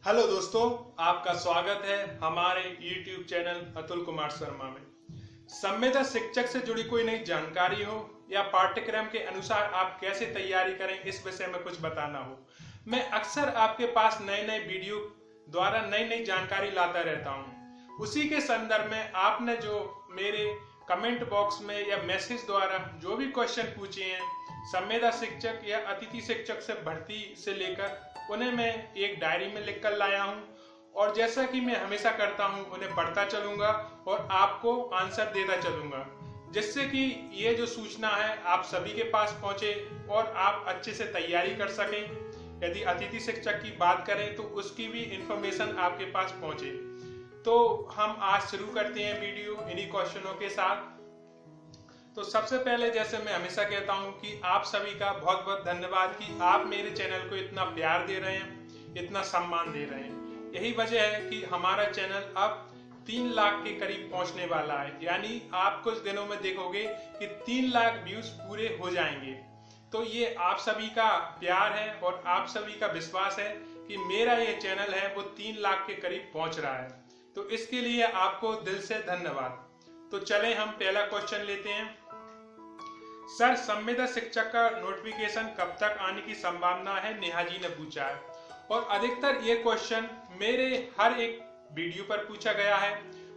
Hello दोस्तों, आपका स्वागत है हमारे YouTube चैनल अतुल कुमार शर्मा में। संविदा शिक्षक से जुड़ी कोई नई जानकारी हो या पाठ्यक्रम के अनुसार आप कैसे तैयारी करें, इस विषय में कुछ बताना हो, मैं अक्सर आपके पास नए नए वीडियो द्वारा नई नई जानकारी लाता रहता हूं। उसी के संदर्भ में आपने जो मेरे कमेंट बॉक्स में या मैसेज द्वारा जो भी क्वेश्चन पूछे हैं संविदा शिक्षक या अतिथि शिक्षक से भर्ती से लेकर, उन्हें मैं एक डायरी में लिख कर लाया हूं और जैसा कि मैं हमेशा करता हूं उन्हें पढ़ता चलूंगा और आपको आंसर देता चलूंगा, जिससे कि ये जो सूचना है आप सभी के पास पहुंचे और आप अच्छे से तैयारी कर सकें। यदि अतिथि शिक्षक की बात करें तो उसकी भी इंफॉर्मेशन आपके पास पहुंचे। तो हम आज शुरू करते हैं वीडियो इन्हीं क्वेश्चनों के साथ। तो सबसे पहले, जैसे मैं हमेशा कहता हूं कि आप सभी का बहुत बहुत धन्यवाद कि आप मेरे चैनल को इतना प्यार दे रहे हैं, इतना सम्मान दे रहे हैं। यही वजह है कि हमारा चैनल अब 3 लाख के करीब पहुंचने वाला है, यानी आप कुछ दिनों में देखोगे कि 3 लाख व्यूज पूरे हो जाएंगे। तो ये आप सभी का प्यार है और आप सभी का विश्वास है कि मेरा ये चैनल है वो 3 लाख के करीब पहुंच रहा है। तो इसके लिए आपको दिल से धन्यवाद। तो चलें हम पहला क्वेश्चन लेते हैं। सर, संविदा शिक्षक का नोटिफिकेशन कब तक आने की संभावना है, नेहा जी ने पूछा है। और अधिकतर ये क्वेश्चन मेरे हर एक वीडियो पर पूछा गया है।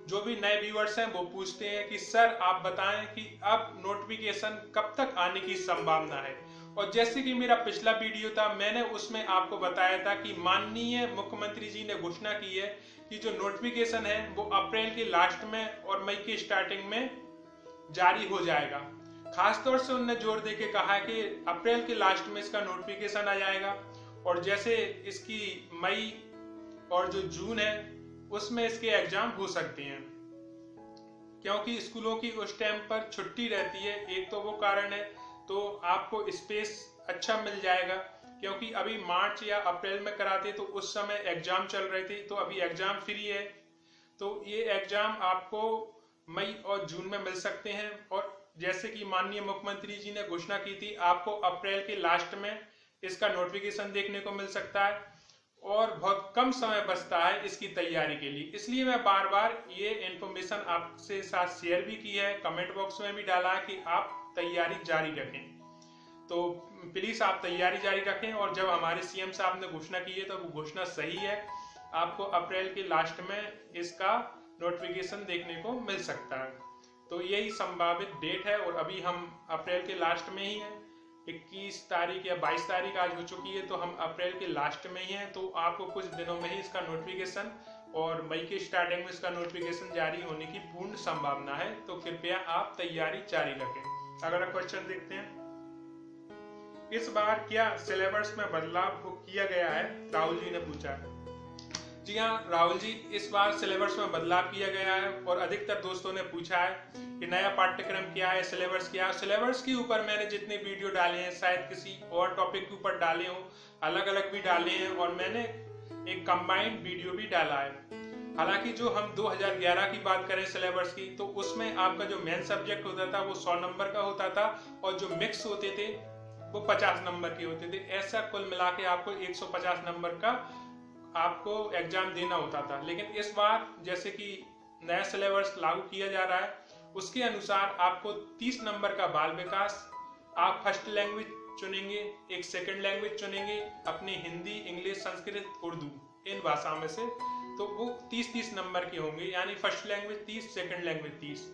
जो भी नए व्यूअर्स हैं वो पूछते हैं कि सर आप बताएं कि अब नोटिफिकेशन कब तक आने की संभावना है। और जैसे कि मेरा पिछला वीडियो था, मैंने उसमें आपको बताया था कि माननीय मुख्यमंत्री जी ने घोषणा की है कि जो नोटिफिकेशन है वो अप्रैल के लास्ट में और मई के स्टार्टिंग में जारी हो जाएगा। खासतौर से उन्होंने जोर देके कहा है कि अप्रैल के लास्ट में इसका नोटिफिकेशन आ जाएगा और जैसे इसकी मई और जो जून है उसमें इसके एग्जाम हो सकते हैं, क्योंकि स्कूलों की उस टाइम पर छुट्टी रहती है। एक तो वो कारण है, तो आपको स्पेस अच्छा मिल जाएगा, क्योंकि अभी मार्च या अप्रैल में कराते तो उस समय एग्जाम चल रहे थे, तो अभी एग्जाम फ्री है। तो ये एग्जाम आपको मई और जून में मिल सकते हैं। और जैसे कि माननीय मुख्यमंत्री जी ने घोषणा की थी, आपको अप्रैल के लास्ट में इसका नोटिफिकेशन देखने को मिल सकता है और बहुत कम समय बचता है इसकी तैयारी के लिए। इसलिए मैं बार बार ये इंफॉर्मेशन आपसे साथ शेयर भी की है, कमेंट बॉक्स में भी डाला है कि आप तैयारी जारी रखें। तो प्लीज आप तैयारी जारी रखें और जब हमारे सीएम साहब ने घोषणा की है तो वो घोषणा सही है। आपको अप्रैल के लास्ट में इसका नोटिफिकेशन देखने को मिल सकता है। तो यही संभावित डेट है और अभी हम अप्रैल के लास्ट में ही हैं। 21 तारीख या 22 तारीख आज हो चुकी है, तो हम अप्रैल के लास्ट में ही हैं। तो आपको कुछ दिनों में ही इसका नोटिफिकेशन और मई के स्टार्टिंग में इसका नोटिफिकेशन जारी होने की पूर्ण संभावना है। तो कृपया आप तैयारी जारी रखें। अगला क्वेश्चन देखते हैं। इस बार क्या सिलेबस में बदलाव किया गया है, राहुल जी ने पूछा। जी हाँ राहुल जी, इस बार सिलेबस में बदलाव किया गया है और अधिकतर दोस्तों ने पूछा है कि नया पाठ्यक्रम क्या है, सिलेबस क्या है। सिलेबस के ऊपर मैंने जितने वीडियो डाले हैं शायद किसी और टॉपिक के ऊपर डाले हों, अलग अलग भी डाले हैं और मैंने एक कंबाइंड वीडियो भी डाला है। हालांकि जो हम 2011 की बात करें सिलेबस की, तो उसमें आपका जो मेन सब्जेक्ट होता था वो 100 नंबर का होता था और जो मिक्स होते थे वो 50 नंबर के होते थे। ऐसा कुल मिला के आपको 150 नंबर का आपको एग्जाम देना होता था। लेकिन इस बार जैसे कि नया सिलेबस लागू किया जा रहा है, उसके अनुसार आपको 30 नंबर का बाल विकास, आप फर्स्ट लैंग्वेज चुनेंगे, एक सेकंड लैंग्वेज चुनेंगे अपनी हिंदी, इंग्लिश, संस्कृत, उर्दू, इन भाषाओं में से। तो वो 30-30 नंबर के होंगे, यानी फर्स्ट लैंग्वेज 30, सेकंड लैंग्वेज 30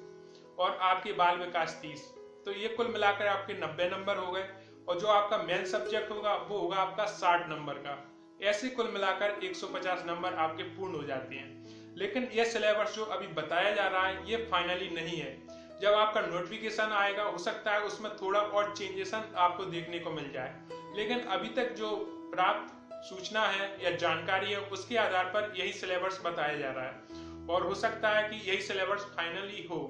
और आपके बाल विकास 30। तो ये कुल मिलाकर आपके 90 नंबर हो गए और जो आपका मेन सब्जेक्ट होगा वो होगा आपका 60 नंबर का। ऐसे कुल मिलाकर 150 नंबर आपके पूर्ण हो जाते हैं। लेकिन यह सिलेबस जो अभी बताया जा रहा है ये फाइनली नहीं है। जब आपका नोटिफिकेशन आएगा हो सकता है उसमें थोड़ा और चेंजेशन आपको देखने को मिल जाए, लेकिन अभी तक जो प्राप्त सूचना है या जानकारी है उसके आधार पर यही सिलेबस बताया जा रहा है और हो सकता है कि यही सिलेबस फाइनली हो।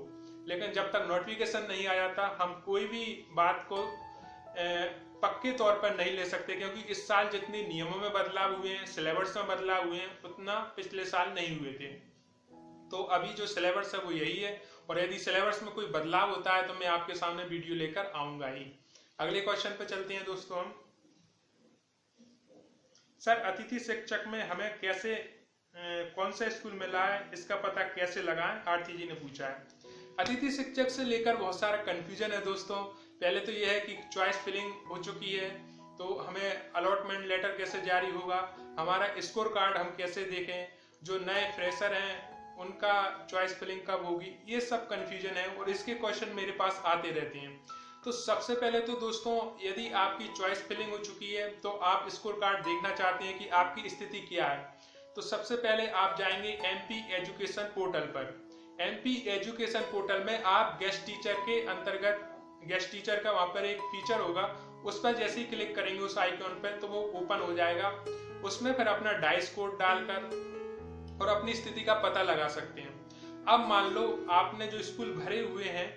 लेकिन जब तक नोटिफिकेशन नहीं आ जाता हम कोई भी बात को पक्के तौर पर नहीं ले सकते, क्योंकि इस साल जितने नियमों में बदलाव हुए हैं, सिलेबस में बदलाव हुए हैं, उतना पिछले साल नहीं हुए थे। तो अभी जो सिलेबस है वो यही है और यदि सिलेबस में कोई बदलाव होता है तो मैं आपके सामने वीडियो लेकर आऊंगा ही। अगले क्वेश्चन पे चलते हैं दोस्तों हम। सर अतिथि शिक्षक में हमें कैसे कौन सा स्कूल मिला है इसका पता कैसे लगाएं, आरती जी ने पूछा है। अतिथि शिक्षक से लेकर बहुत सारा कंफ्यूजन है दोस्तों। पहले तो यह है कि चॉइस फिलिंग हो चुकी है, तो हमें अलॉटमेंट लेटर कैसे जारी होगा, हमारा स्कोर कार्ड हम कैसे देखें, जो नए फ्रेशर हैं उनका चॉइस फिलिंग कब होगी, ये सब कंफ्यूजन है और इसके क्वेश्चन मेरे पास आते रहते हैं। तो सबसे पहले तो दोस्तों, यदि आपकी चॉइस फिलिंग हो चुकी है तो आप स्कोर कार्ड देखना चाहते हैं कि आपकी स्थिति क्या है, तो सबसे पहले आप जाएंगे एमपी एजुकेशन पोर्टल पर। एमपी एजुकेशन पोर्टल में आप गेस्ट टीचर के अंतर्गत गेस्ट टीचर का वहां पर एक फीचर होगा, उस पर जैसे ही क्लिक करेंगे उस आइकॉन पर तो वो ओपन हो जाएगा। उसमें फिर अपना डाइस कोड डालकर और अपनी स्थिति का पता लगा सकते हैं। अब मान लो आपने जो स्कूल भरे हुए हैं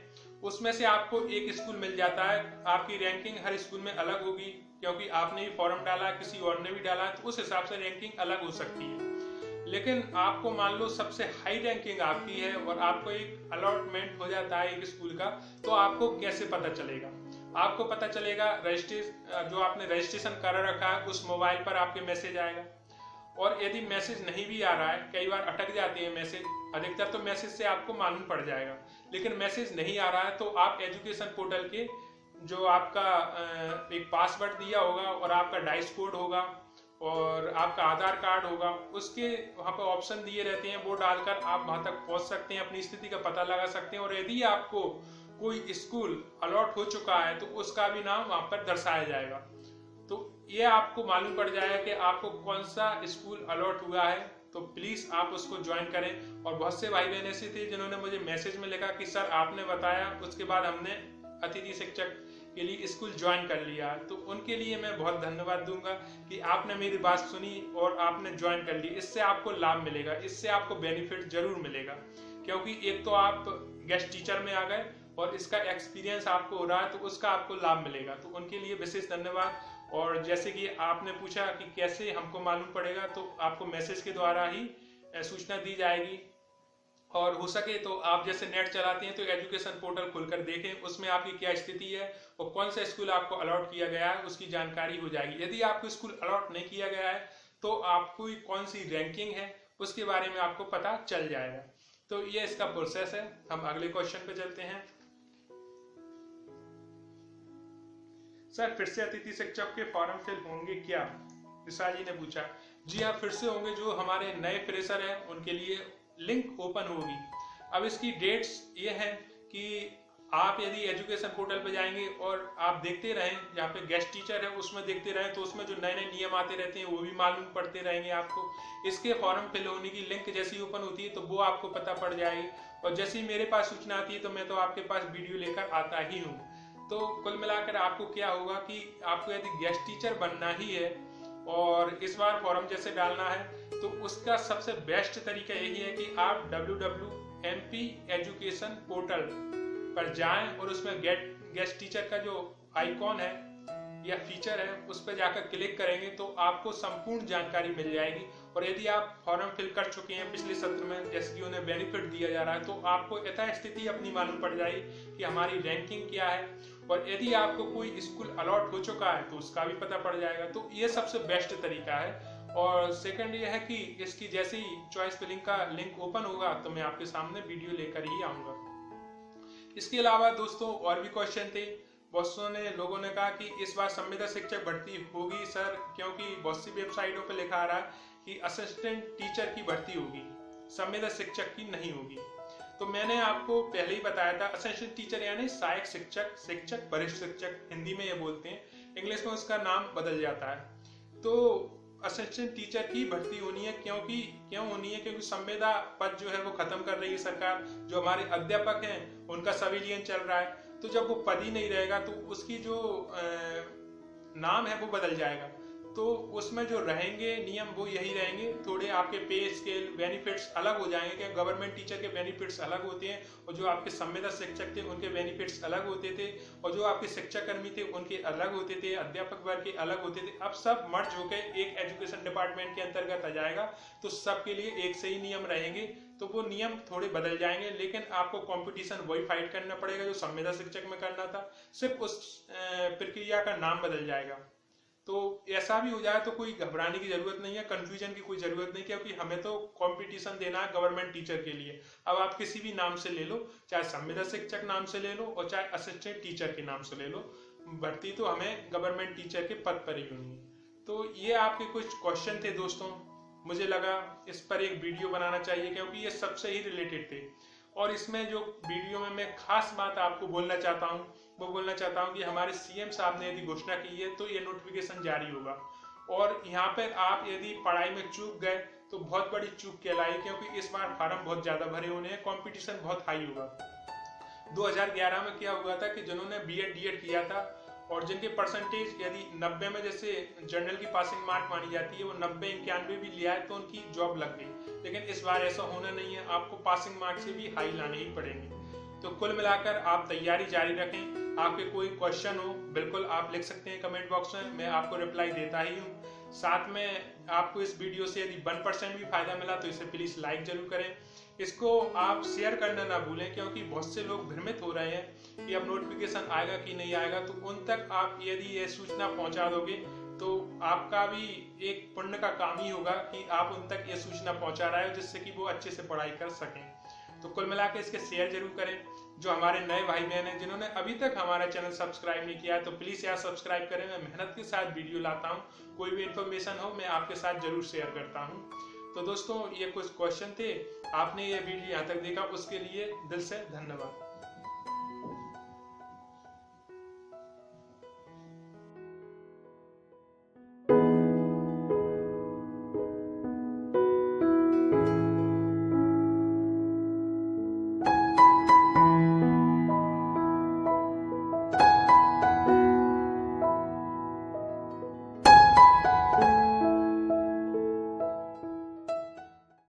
उसमें से आपको एक स्कूल मिल जाता है, आपकी रैंकिंग हर स्कूल में अलग होगी क्योंकि आपने भी फॉर्म डाला, किसी और ने भी डाला, तो उस हिसाब से रैंकिंग अलग हो सकती है। लेकिन आपको मान लो सबसे हाई रैंकिंग आपकी है और आपको एक अलॉटमेंट हो जाता है एक स्कूल का, तो आपको कैसे पता चलेगा? आपको पता चलेगा रजिस्ट्रेशन, जो आपने रजिस्ट्रेशन करा रखा है उस मोबाइल पर आपके मैसेज आएगा। और यदि मैसेज नहीं भी आ रहा है, कई बार अटक जाते हैं मैसेज, अधिकतर तो मैसेज से आपको मालूम पड़ जाएगा, लेकिन मैसेज नहीं आ रहा है तो आप एजुकेशन पोर्टल के जो आपका एक पासवर्ड दिया होगा और आपका डाइस कोड होगा और आपका आधार कार्ड होगा, उसके वहां पर ऑप्शन दिए रहते हैं, वो डालकर आप वहां तक पहुंच सकते हैं, अपनी स्थिति का पता लगा सकते हैं। और यदि आपको कोई स्कूल अलॉट हो चुका है तो उसका भी नाम वहां पर दर्शाया जाएगा, तो ये आपको मालूम पड़ जाएगा कि आपको कौन सा स्कूल अलॉट हुआ है। तो प्लीज आप उसको ज्वाइन करें। और बहुत से भाई बहन ऐसे थे जिन्होंने मुझे मैसेज में लिखा कि सर आपने बताया, उसके बाद हमने अतिथि शिक्षक के लिए स्कूल ज्वाइन कर लिया, तो उनके लिए मैं बहुत धन्यवाद दूंगा कि आपने मेरी बात सुनी और आपने ज्वाइन कर ली। इससे आपको लाभ मिलेगा, इससे आपको बेनिफिट जरूर मिलेगा, क्योंकि एक तो आप गेस्ट टीचर में आ गए और इसका एक्सपीरियंस आपको हो रहा है, तो उसका आपको लाभ मिलेगा। तो उनके लिए विशेष धन्यवाद। और जैसे कि आपने पूछा कि कैसे हमको मालूम पड़ेगा, तो आपको मैसेज के द्वारा ही सूचना दी जाएगी। और हो सके तो आप जैसे नेट चलाते हैं तो एजुकेशन पोर्टल खोलकर देखें, उसमें आपकी क्या स्थिति है और कौन सा स्कूल आपको अलॉट किया गया है उसकी जानकारी हो जाएगी। यदि आपको स्कूल अलॉट नहीं किया गया है तो आपको कौन सी रैंकिंग है उसके बारे में आपको पता चल जाएगा। तो ये इसका प्रोसेस है। हम अगले क्वेश्चन पे चलते हैं। सर फिर से अतिथि शिक्षक के फॉर्म फिल होंगे क्या, विशाल जी ने पूछा। जी हाँ, फिर से होंगे। जो हमारे नए फ्रेशर हैं उनके लिए लिंक ओपन होगी। अब इसकी डेट्स ये हैं कि आप यदि एजुकेशन पोर्टल पे जाएंगे और आप देखते रहें, जहाँ पे गेस्ट टीचर है उसमें देखते रहें, तो उसमें जो नए नए नियम आते रहते हैं वो भी मालूम पड़ते रहेंगे आपको। इसके फॉर्म फिल होने की लिंक जैसी ओपन होती है तो वो आपको पता पड़ जाएगी, और जैसे ही मेरे पास सूचना आती है तो मैं तो आपके पास वीडियो लेकर आता ही हूँ। तो कुल मिलाकर आपको क्या होगा कि आपको यदि गेस्ट टीचर बनना ही है और इस बार फॉर्म जैसे डालना है, तो उसका सबसे बेस्ट तरीका यही है कि आप www.mp एजुकेशन पोर्टल पर जाएं और उसमें गेस्ट टीचर का जो आइकॉन है या फीचर है उस पर जाकर क्लिक करेंगे तो आपको संपूर्ण जानकारी मिल जाएगी। और यदि आप फॉर्म फिल कर चुके हैं पिछले सत्र में, जैसे कि उन्हें बेनिफिट दिया जा रहा है, तो आपको यथास्थिति अपनी मालूम पड़ जाएगी कि हमारी रैंकिंग क्या है। और यदि आपको कोई स्कूल अलॉट हो चुका है तो उसका भी पता पड़ जाएगा। तो ये सबसे बेस्ट तरीका है। और सेकंड ये है कि इसकी जैसे ही चॉइस फिलिंग का लिंक ओपन होगा तो मैं आपके सामने वीडियो लेकर ही आऊंगा। इसके अलावा दोस्तों और भी क्वेश्चन थे। बहुत से लोगों ने कहा कि इस बार संविदा शिक्षक भर्ती होगी सर, क्योंकि बहुत सी वेबसाइटों पर लिखा आ रहा है कि असिस्टेंट टीचर की भर्ती होगी, संविदा शिक्षक की नहीं होगी। तो मैंने आपको पहले ही बताया था, असिस्टेंट टीचर यानी सहायक शिक्षक, शिक्षक, वरिष्ठ शिक्षक हिंदी में ये बोलते हैं, इंग्लिश में उसका नाम बदल जाता है। तो असिस्टेंट टीचर की भर्ती होनी है। क्यों होनी है? क्योंकि संविदा पद जो है वो खत्म कर रही है सरकार। जो हमारे अध्यापक हैं उनका सविलियन चल रहा है, तो जब वो पद ही नहीं रहेगा तो उसकी जो नाम है वो बदल जाएगा। तो उसमें जो रहेंगे नियम वो यही रहेंगे। थोड़े आपके पे स्केल, बेनिफिट्स अलग हो जाएंगे। क्या गवर्नमेंट टीचर के बेनिफिट्स अलग होते हैं और जो आपके संविदा शिक्षक थे उनके बेनिफिट्स अलग होते थे, और जो आपके शिक्षक कर्मी थे उनके अलग होते थे, अध्यापक वर्ग के अलग होते थे। अब सब मर्ज होकर एक एजुकेशन डिपार्टमेंट के अंतर्गत आ जाएगा, तो सबके लिए एक से ही नियम रहेंगे। तो वो नियम थोड़े बदल जाएंगे, लेकिन आपको कंपटीशन वही फाइट करना पड़ेगा जो संविदा शिक्षक में करना था, सिर्फ उस प्रक्रिया का नाम बदल जाएगा। तो ऐसा भी हो जाए तो कोई घबराने की जरूरत नहीं है, कंफ्यूजन की कोई जरूरत नहीं, क्योंकि हमें तो कंपटीशन देना है गवर्नमेंट टीचर के लिए। अब आप किसी भी नाम से ले लो, चाहे संविदा शिक्षक नाम से ले लो और चाहे असिस्टेंट टीचर के नाम से ले लो, भर्ती तो हमें गवर्नमेंट टीचर के पद पर ही होनी है। तो ये आपके कुछ क्वेश्चन थे दोस्तों, मुझे लगा इस पर एक वीडियो बनाना चाहिए क्योंकि ये सबसे ही रिलेटेड थे। और इसमें जो वीडियो में मैं खास बात आपको बोलना चाहता हूँ वो बोलना चाहता हूँ कि हमारे सीएम साहब ने यदि घोषणा की है तो ये नोटिफिकेशन जारी होगा, और यहाँ पर आप यदि पढ़ाई में चूक गए तो बहुत बड़ी चूक कहलाई, क्योंकि इस बार फार्म बहुत ज्यादा भरे होने हैं, कंपटीशन बहुत हाई होगा। 2011 में क्या हुआ था कि जिन्होंने बीएड डीएड किया था और जिनके परसेंटेज यदि 90 में, जैसे जनरल की पासिंग मार्क मानी जाती है, वो 90 91 भी लिया है तो उनकी जॉब लग गई। लेकिन इस बार ऐसा होना नहीं है, आपको पासिंग मार्क से भी हाई लाने ही पड़ेंगे। तो कुल मिलाकर आप तैयारी जारी रखें। आपके कोई क्वेश्चन हो बिल्कुल आप लिख सकते हैं कमेंट बॉक्स में, मैं आपको रिप्लाई देता ही हूँ। साथ में आपको इस वीडियो से यदि 1% भी फायदा मिला तो इसे प्लीज लाइक जरूर करें। इसको आप शेयर करना ना भूलें, क्योंकि बहुत से लोग भ्रमित हो रहे हैं कि अब नोटिफिकेशन आएगा कि नहीं आएगा। तो उन तक आप यदि ये सूचना पहुंचा दोगे तो आपका भी एक पुण्य का काम ही होगा कि आप उन तक ये सूचना पहुंचा रहे हो, जिससे कि वो अच्छे से पढ़ाई कर सकें। तो कुल मिलाकर इसके शेयर जरूर करें। जो हमारे नए भाई बहन हैं जिन्होंने अभी तक हमारा चैनल सब्सक्राइब नहीं किया है तो प्लीज यार सब्सक्राइब करें। मैं मेहनत के साथ वीडियो लाता हूँ, कोई भी इन्फॉर्मेशन हो मैं आपके साथ जरूर शेयर करता हूँ। तो दोस्तों ये कुछ क्वेश्चन थे, आपने ये वीडियो यहाँ तक देखा उसके लिए दिल से धन्यवाद।